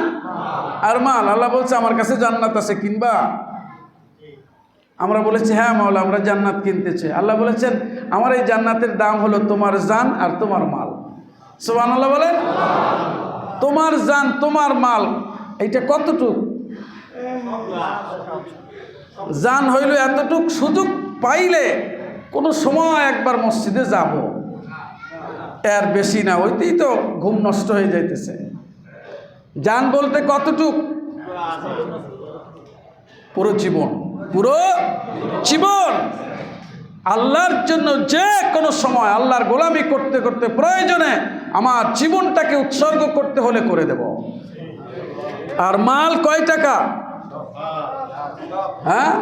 আর মাল। আল্লাহ বলছে আমার কাছে জান্নাত আছে, কিনবা? আমরা বলেছি হ্যাঁ মাওলা, আমরা জান্নাত কিনতে চাই। আল্লাহ বলেছেন আমার এই জান্নাতের দাম হলো তোমার জান আর তোমার মাল। সুবহানাল্লাহ বলেন। তোমার জান তোমার মাল, এইটা কতটুক? জান হইল এতটুক, সুযোগ পাইলে কোনো সময় একবার মসজিদে যাব, এর বেশি না, ওইতেই তো ঘুম নষ্ট হয়ে যাইতেছে। জান বলতে কতটুক? পুরো জীবন। পুরো জীবন আল্লাহর জন্য যে কোনো সময় আল্লাহর গোলামি করতে করতে প্রয়োজনে আমার জীবনটাকে উৎসর্গ করতে হলে করে দেব। আর মাল কয় টাকা? হ্যাঁ,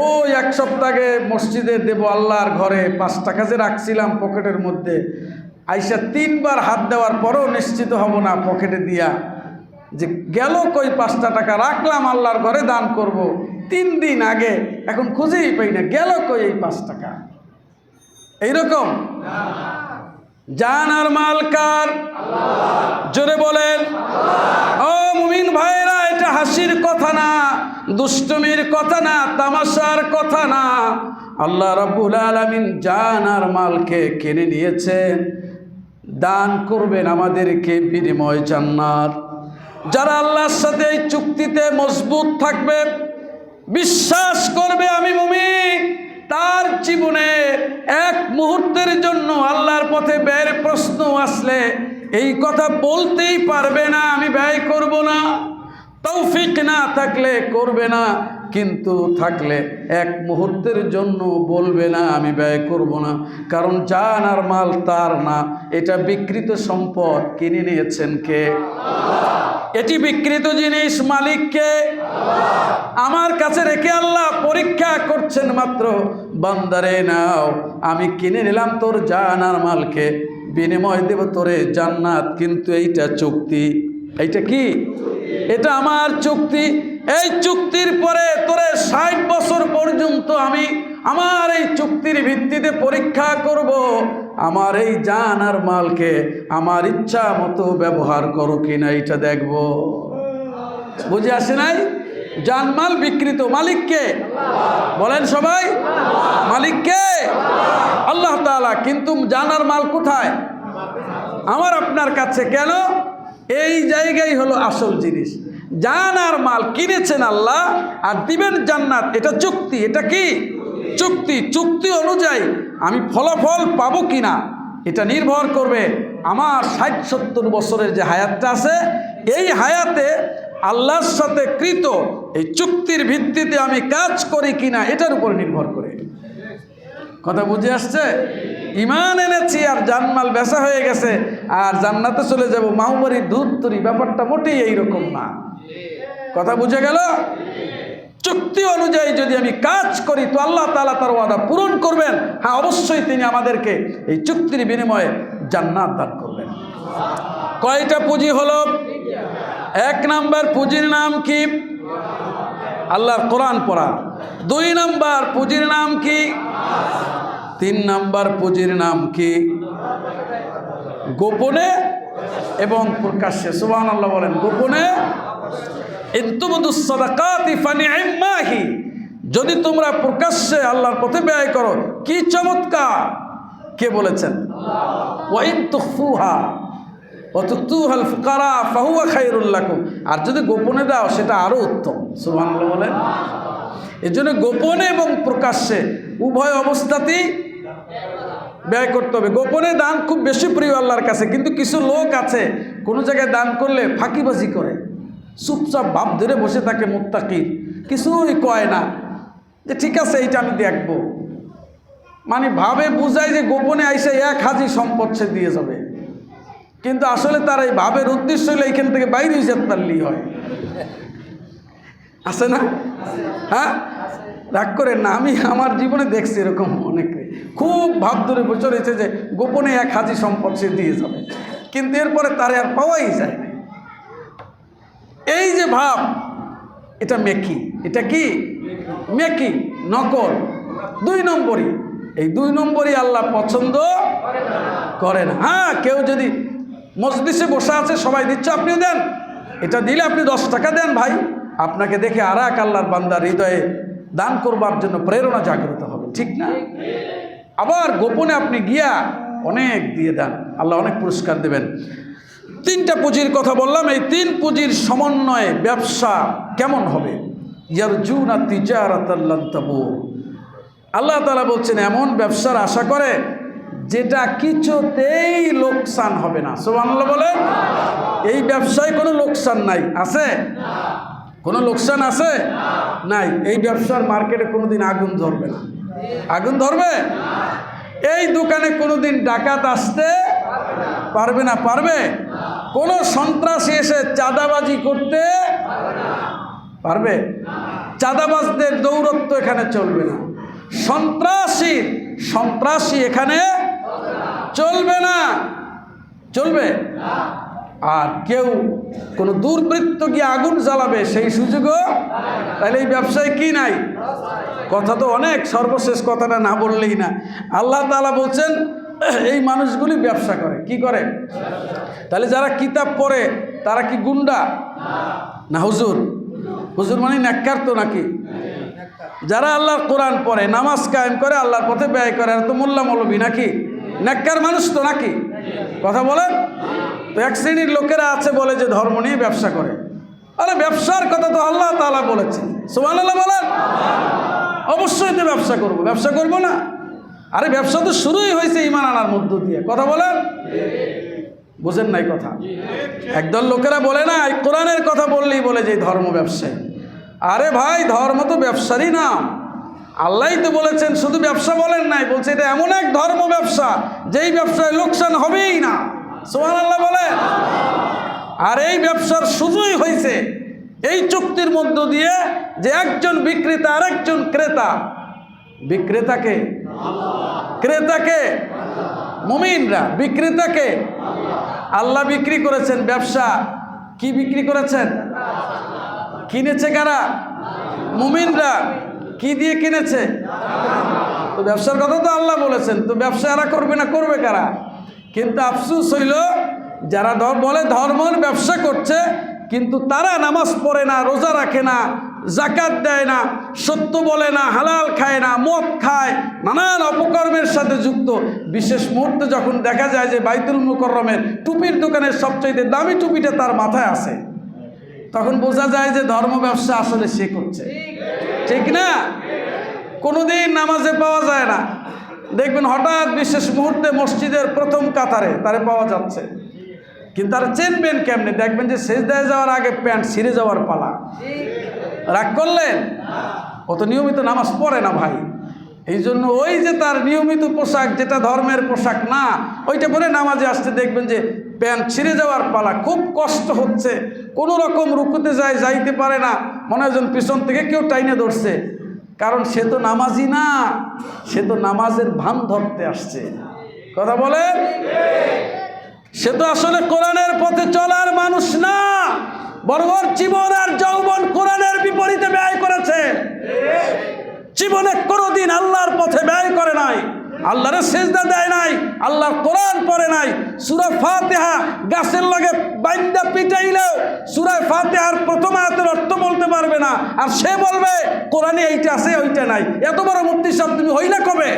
ওই এক সপ্তাহ আগে মসজিদে দেব আল্লাহর ঘরে 5 টাকা যে রাখছিলাম পকেটের মধ্যে, আইসা 3 বার হাত দেওয়ার পরেও নিশ্চিত হব না পকেটে দিয়া যে গেল কই 5টা টাকা রাখলাম আল্লাহর ঘরে দান করব, 3 দিন আগে, এখন খুঁজেই পাই না গেল কই এই 5 টাকা। এইরকম জান আর মাল কার? জোরে বলেন। ও মুমিন ভাইরা, এটা হাসির কথা না, দুষ্টমির কথা না, তামাশার কথা না। আল্লাহ রাব্বুল আলামিন জান আর মালকে কিনে নিয়েছেন, দান করবেন আমাদেরকে বিনিময় জান্নাত। যারা আল্লাহর সাথে এই চুক্তিতে মজবুত থাকবে, বিশ্বাস করবে আমি মুমিন, তার জীবনে এক মুহূর্তের জন্য আল্লাহর পথে ব্যয়ের প্রশ্ন আসলে এই কথা বলতেই পারবে না আমি ব্যয় করব না। তৌফিক না থাকলে করবে না, কিন্তু থাকলে এক মুহূর্তের জন্য বলবে না আমি ব্যয় করব না। কারণ জান আর মাল তার না, এটা বিকৃত সম্পদ, কিনে নিয়েছেন কে? এটি বিকৃত জিনিস, মালিককে আমার কাছে রেখে আল্লাহ পরীক্ষা করছেন মাত্র, বান্দারে নাও আমি কিনে নিলাম তোর জান আর মালকে, বিনিময় দেব তোরে জান্নাত। কিন্তু এইটা চুক্তি। এইটা কি? এটা আমার চুক্তি। এই চুক্তির পরে তোরে 60 বছর পর্যন্ত আমি আমার এই চুক্তির ভিত্তিতে পরীক্ষা করব, আমার এই জান আর মালকে আমার ইচ্ছা মতো ব্যবহার করো কিনা এটা দেখব। বুঝে আসে নাই? জান মাল বিকৃত, মালিককে বলেন সবাই? মালিককে আল্লাহ তাআলা। কিন্তু জান আর মাল কোথায়? আমার আপনার কাছে। কেন? এই জায়গায় হলো আসল জিনিস। জান আর মাল কিনেছেন আল্লাহ আর দিবেন জান্নাত, এটা চুক্তি। এটা কি? চুক্তি। চুক্তি অনুযায়ী আমি ফলাফল পাবো কিনা এটা নির্ভর করবে আমার 60-70 বছরের যে হায়াতটা আছে, এই হায়াতে আল্লাহর সাথে কৃত এই চুক্তির ভিত্তিতে আমি কাজ করি কিনা এটার উপর নির্ভর করে। কথা বুঝে আসছে? ঈমান এনেছি আর জানমাল বেচা হয়ে গেছে আর জান্নাতে চলে যাব, মাউবাড়ির দুধ তরি, ব্যাপারটা মোটেই এইরকম না। কথা বুঝে গেল? চুক্তি অনুযায়ী যদি আমি কাজ করি তো আল্লাহ তাআলা তার ওয়াদা পূরণ করবেন। হ্যাঁ, অবশ্যই তিনি আমাদেরকে এই চুক্তির বিনিময়ে জান্নাত দান করবেন। কয়টা পুঁজি হলো? 1 নাম্বার পুঁজির নাম কি? আল্লাহর কোরআন পড়া। 2 নাম্বার পুঁজির নাম কি? 3 নাম্বার পুঁজির নাম কি? গোপনে এবং প্রকাশ্যে। সুবহানাল্লাহ বলেন। গোপনে যদি তোমরা প্রকাশ্যে আল্লাহর পথে ব্যয় করো, কি চমৎকার! কে বলেছেন? আর যদি গোপনে দাও সেটা আরো উত্তম। সুবহানাল্লাহ বলেন। এই জন্য গোপনে এবং প্রকাশ্যে উভয় অবস্থাতেই ব্যয় করতে হবে। গোপনে দান খুব বেশি প্রিয় আল্লাহর কাছে, কিন্তু কিছু লোক আছে কোনো জায়গায় দান করলে ফাঁকিবাজি করে, চুপচাপ ভাব ধরে বসে থাকে মুত্তাকির, কিছুই কয় না যে ঠিক আছে এইটা আমি দেখব, মানে ভাবে বুঝায় যে গোপনে আইসে 1 হাজি সম্পদ সে দিয়ে যাবে, কিন্তু আসলে তার এই ভাবের উদ্দেশ্য হলে এইখান থেকে বাইরে যেতে পারলেই হয়। আছে না? হ্যাঁ, রাগ করেন না, আমি আমার জীবনে দেখছি এরকম অনেকে খুব ভাব ধরে বসে রয়েছে যে গোপনে 1 হাজি সম্পদ সে দিয়ে যাবে, কিন্তু এরপরে তার আর পাওয়াই যায় না। এই যে ভাব, এটা মেকি, এটা কি মেকি, নকল, 2 নম্বরই। এই 2 নম্বরই আল্লাহ পছন্দ করে না। হ্যাঁ, কেউ যদি মজলিসে বসে আছে, সবাই দিচ্ছে আপনিও দেন, এটা দিলে আপনি 10 টাকা দেন ভাই, আপনাকে দেখে আর এক আল্লাহর বান্দার হৃদয়ে দান করবার জন্য প্রেরণা জাগ্রত হবে, ঠিক না? আবার গোপনে আপনি গিয়া অনেক দিয়ে দেন, আল্লাহ অনেক পুরস্কার দেবেন। 3টা পুঁজির কথা বললাম, এই 3 পুঁজির সমন্বয়ে ব্যবসা কেমন হবে? ইয়ারজুনা তিজারাতাল লান তাবুর। আল্লাহ তাআলা বলছেন এমন ব্যবসার আশা করে যেটা কিছুতেই লোকসান হবে না। সুবহানাল্লাহ বলেন। এই ব্যবসায় কোনো লোকসান নাই, আছে? কোনো লোকসান আছে? নাই। এই ব্যবসার মার্কেটে কোনোদিন আগুন ধরবে না। আগুন ধরবে? এই দোকানে কোনোদিন ডাকাত আসতে পারবে না। পারবে? কোনো সন্ত্রাসী এসে চাঁদাবাজি করতে পারবে? চাঁদাবাজদের দৌরত্ব এখানে চলবে না। সন্ত্রাসী এখানে চলবে না। চলবে? আর কেউ কোনো দুর্বৃত্ত গিয়ে আগুন জ্বালাবে সেই সুযোগও, তাহলে এই ব্যবসায় কি নাই? কথা তো অনেক, সর্বশেষ কথাটা না বললেই না। আল্লাহ তাআলা বলছেন এই মানুষগুলি ব্যবসা করে। কি করে? তাহলে যারা কিতাব পড়ে তারা কি গুন্ডা না হুজুর? হুজুর মানে নেককার তো নাকি? যারা আল্লাহর কোরআন পড়ে, নামাজ কায়েম করে, আল্লাহর পথে ব্যয় করে, আর তো মোল্লা মৌলবি নাকি? নেককার মানুষ তো নাকি? কথা বলেন তো। 1 শ্রেণীর লোকেরা আছে বলে যে ধর্ম নিয়ে ব্যবসা করে। আরে ব্যবসার কথা তো আল্লাহ তাআলা বলেছেন। সুবহানাল্লাহ বলেন। অবশ্যই তো ব্যবসা করব, ব্যবসা করব না? আরে ব্যবসা তো শুরুই হয়েছে ঈমান আনার মধ্য দিয়ে। কথা বলেন, বুঝেন নাই কথা? একদল লোকেরা বলে না, কোরআনের কথা বললেই বলে যে ধর্ম ব্যবসায়ী। আরে ভাই, ধর্ম তো ব্যবসারই না। আল্লাহই তো বলেছেন, শুধু ব্যবসা বলেন নাই, বলছে এটা এমন এক ধর্ম ব্যবসা যেই ব্যবসায় লোকসান হবেই না। সুবহানাল্লাহ বলেন। আর এই ব্যবসার শুরুই হয়েছে এই চুক্তির মধ্য দিয়ে যে একজন বিক্রেতা আর একজন ক্রেতা, বিক্রেতাকে ক্রেতাকে মুমিনরা, বিক্রেতাকে আল্লাহ বিক্রি করেছেন। ব্যবসা কি বিক্রি করেছেন? কিনেছে কারা? মুমিনরা। কি দিয়ে কিনেছে? তো ব্যবসার কথা তো আল্লাহ বলেছেন, তো ব্যবসা এরা করবে না, করবে কারা? কিন্তু আফসোস হইল যারা বলে ধর্মের ব্যবসা করছে, কিন্তু তারা নামাজ পড়ে না, রোজা রাখে না, জাকাত দেয় না, সত্য বলে না, হালাল খায় না, মদ খায়, নানান অপকর্মের সাথে যুক্ত। বিশেষ মুহূর্তে যখন দেখা যায় যে বাইতুল মুকাররমের টুপির দোকানের সবচেয়ে দামি টুপিটা তার মাথায় আছে, তখন বোঝা যায় যে ধর্ম ব্যবসা আসলে সে করছে, ঠিক না? কোনোদিন নামাজে পাওয়া যায় না, দেখবেন হঠাৎ বিশেষ মুহূর্তে মসজিদের প্রথম কাতারে তারে পাওয়া যাচ্ছে, কিন্তু আর চিনবেন কেমনে? দেখবেন যে সেজদায় যাওয়ার আগে প্যান্ট ছিঁড়ে যাওয়ার পালা। রাগ করলেন? ও তো নিয়মিত নামাজ পড়ে না ভাই, এই জন্য ওই যে তার নিয়মিত পোশাক যেটা ধর্মের পোশাক না, ওইটা পরে নামাজে আসতে দেখবেন যে প্যান্ট ছিঁড়ে যাওয়ার পালা, খুব কষ্ট হচ্ছে, কোনো রকম রুকুতে যাইতে পারে না, মনে হয় যেন পিছন থেকে কেউ টাইনে ধরছে। কারণ সে তো নামাজি না, সে তো নামাজের ভান ধরতে আসছে। কথা বলেন? সে তো আসলে কোরআনের পথে চলার মানুষ না, বরং জীবন আর যৌবন কোরআনের বিপরীতে ব্যয় করেছে। জীবনে কোনোদিন আল্লাহর পথে ব্যয় করে নাই, আল্লাহরে সেজদা দেয় নাই, আল্লাহর কোরআন পড়ে নাই। সূরা ফাতিহা গাছের লগে বাইন্দা পিটাইলেও সূরা ফাতিহার প্রথম আয়াতের অর্থ বলতে পারবে না, আর সে বলবে কোরআনে এইটা আছে ওইটা নাই। এত বড় মুফতি সাহেব তুমি হইলে কবে?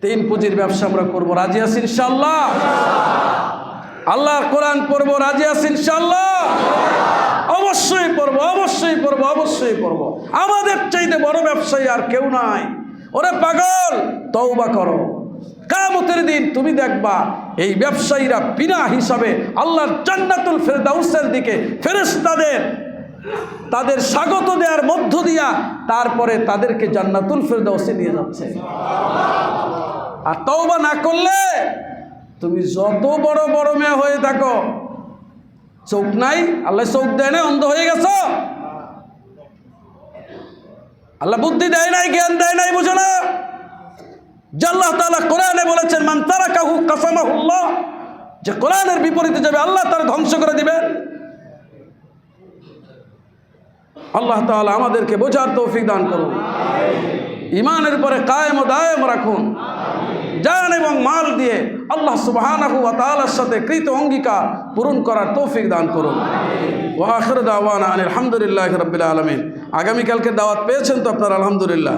3 পুঁজির ব্যবসা আমরা করবো, রাজি আছি ইনশাআল্লাহ? আল্লাহর কোরআন পড়বো, রাজি আছি ইনশাআল্লাহ? অবশ্যই পড়বো, অবশ্যই পড়বো, অবশ্যই পড়বো। আমাদের চাইতে বড় ব্যবসায়ী আর কেউ নাই। ওরে পাগল, তওবা করো, কিয়ামতের দিন তুমি দেখবা এই ব্যবসায়ীরা বিনা হিসাবে আল্লাহর জান্নাতুল ফেরদাউসের দিকে ফেরেশতাদের তাদের স্বাগত দেওয়ার মধ্য দিয়া তারপরে তাদেরকে জান্নাতুল ফেরদাউসে নিয়ে যাচ্ছে। আর তওবা না করলে তুমি যত বড় বড় মেয়ে হয়ে থাকো, চোখ নাই, আল্লাহ চোখ দেয় নাই, অন্ধ হয়ে গেছো, আল্লাহ বুদ্ধি দেয় নাই, জ্ঞান দেয় নাই, বুঝো না? আল্লাহ তাআলা কোরআনে বলেছেন মান তারাকাহু কাসামাহুল্লাহ, যে কোরআনের বিপরীতে যাবে আল্লাহ তারা ধ্বংস করে দিবেন। আল্লাহ তাআলা আমাদেরকে বোঝার তৌফিক দান করুন, ঈমানের উপরে কায়েম ও দায়েম রাখুন, জান এবং মাল দিয়ে আল্লাহ সুবহানাহু ওয়া তাআলার সাথে কৃত অঙ্গীকার পূরণ করার তৌফিক দান করুন। ওয়া আখিরু দাওয়ানা আনিল হামদুলিল্লাহি রাব্বিল আলামিন। আগামীকালকে দাওয়াত পেয়েছেন তো আপনারা? আলহামদুলিল্লাহ।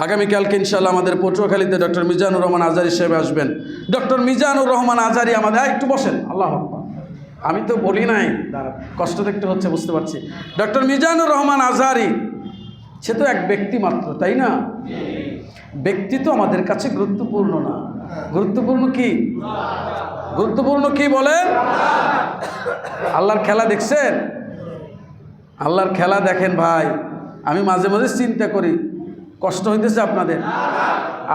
আগামীকালকে ইনশাআল্লাহ আমাদের পটুয়াখালীতে ডক্টর মিজানুর রহমান আজারি সাহেব আসবেন। ডক্টর মিজানুর রহমান আজারি আমাদের, একটু বসেন, আল্লাহু আকবার, আমি তো বলি নাই, কষ্ট দেখতে হচ্ছে, বুঝতে পারছি। ডক্টর মিজানুর রহমান আজারি সে তো এক ব্যক্তি মাত্র, তাই না? ব্যক্তি তো আমাদের কাছে গুরুত্বপূর্ণ না। গুরুত্বপূর্ণ কি? গুরুত্বপূর্ণ কি বলেন? আল্লাহর খেলা দেখছেন? আল্লাহর খেলা দেখেন ভাই। আমি মাঝে মাঝে চিন্তা করি, কষ্ট হইতেছে আপনাদের?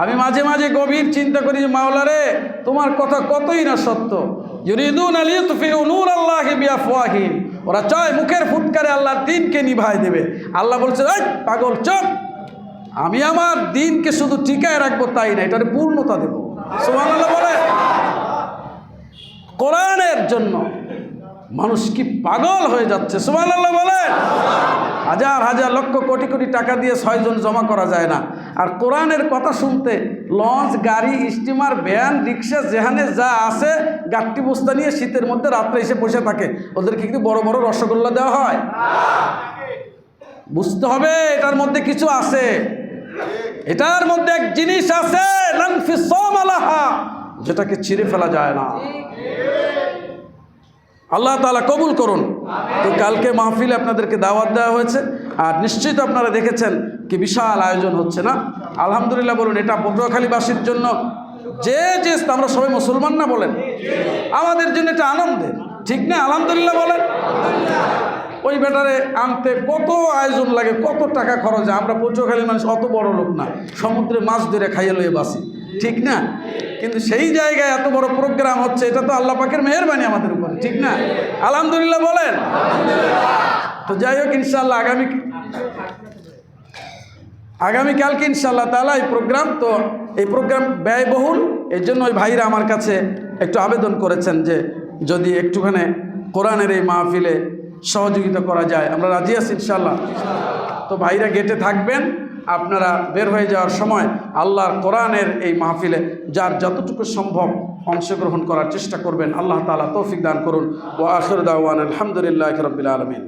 আমি মাঝে মাঝে গভীর চিন্তা করি যে মাওলা রে, তোমার কথা কতই না সত্য। ইউরিদুনা লিইউতফিউ নূরাল্লাহি বিআফওয়াহিহিম, ওরা চায় মুখের ফুৎকারে আল্লাহর দ্বীনকে নিভায় দেবে। আল্লাহ বলছে এই পাগল চুপ, আমি আমার দ্বীনকে শুধু টিকায় রাখবো তাই না, এটার পূর্ণতা দেব। সুবহানাল্লাহ বলে। কোরআনের জন্য মানুষ কি পাগল হয়ে যাচ্ছে, সুবহানাল্লাহ বলে। হাজার হাজার লক্ষ কোটি কোটি টাকা দিয়ে 6 জন জমা করা যায় না, আর কোরআনের কথা শুনতে লঞ্চ, গাড়ি, স্টিমার, ভ্যান, রিক্সা, যেখানে যা আছে গাট্টি বস্তা নিয়ে শীতের মধ্যে রাত্রে এসে বসে থাকে। ওদেরকে কিন্তু বড় বড় রসগোল্লা দেওয়া হয়? বুঝতে হবে এটার মধ্যে কিছু আছে, এটার মধ্যে এক জিনিস আছে যেটাকে ছিঁড়ে ফেলা যায় না। আল্লাহ তাআলা কবুল করুন। তো কালকে মাহফিলে আপনাদেরকে দাওয়াত দেওয়া হয়েছে, আর নিশ্চিত আপনারা দেখেছেন কি বিশাল আয়োজন হচ্ছে না? আলহামদুলিল্লাহ বলুন। এটা পটুয়াখালীবাসীর জন্য যে আমরা সবাই মুসলমান না বলেন, আমাদের জন্য এটা আনন্দের, ঠিক না? আলহামদুলিল্লাহ বলেন। ওই ব্যাটারে আনতে কত আয়োজন লাগে, কত টাকা খরচ হয়। আমরা পটুয়াখালীর মানুষ অত বড় লোক না, সমুদ্রে মাছ ধরে খাইয়ে লয়ে বাসি, ঠিক না? কিন্তু সেই জায়গায় এত বড় প্রোগ্রাম হচ্ছে, এটা তো আল্লাহ পাকের মেহেরবানি আমাদের উপরে, ঠিক না? আলহামদুলিল্লাহ বলেন। তো যাই হোক, ইনশাআল্লাহ আগামীকালকে ইনশাআল্লাহ তাআলা এই প্রোগ্রাম, তো এই প্রোগ্রাম ব্যয়বহুল, এর জন্য ওই ভাইরা আমার কাছে একটু আবেদন করেছেন যে যদি একটুখানি কোরআনের এই মাহফিলে সহযোগিতা করা যায়। আমরা রাজি আছি ইনশাআল্লাহ। তো ভাইরা গেটে থাকবেন, আপনারা বের হয়ে যাওয়ার সময় আল্লাহর কোরআনের এই মাহফিলে যার যতটুকু সম্ভব অংশগ্রহণ করার চেষ্টা করবেন। আল্লাহ তাআলা তৌফিক দান করুন। ওয়া আখিরু দাওয়ানা আলহামদুলিল্লাহি রাব্বিল আলামিন।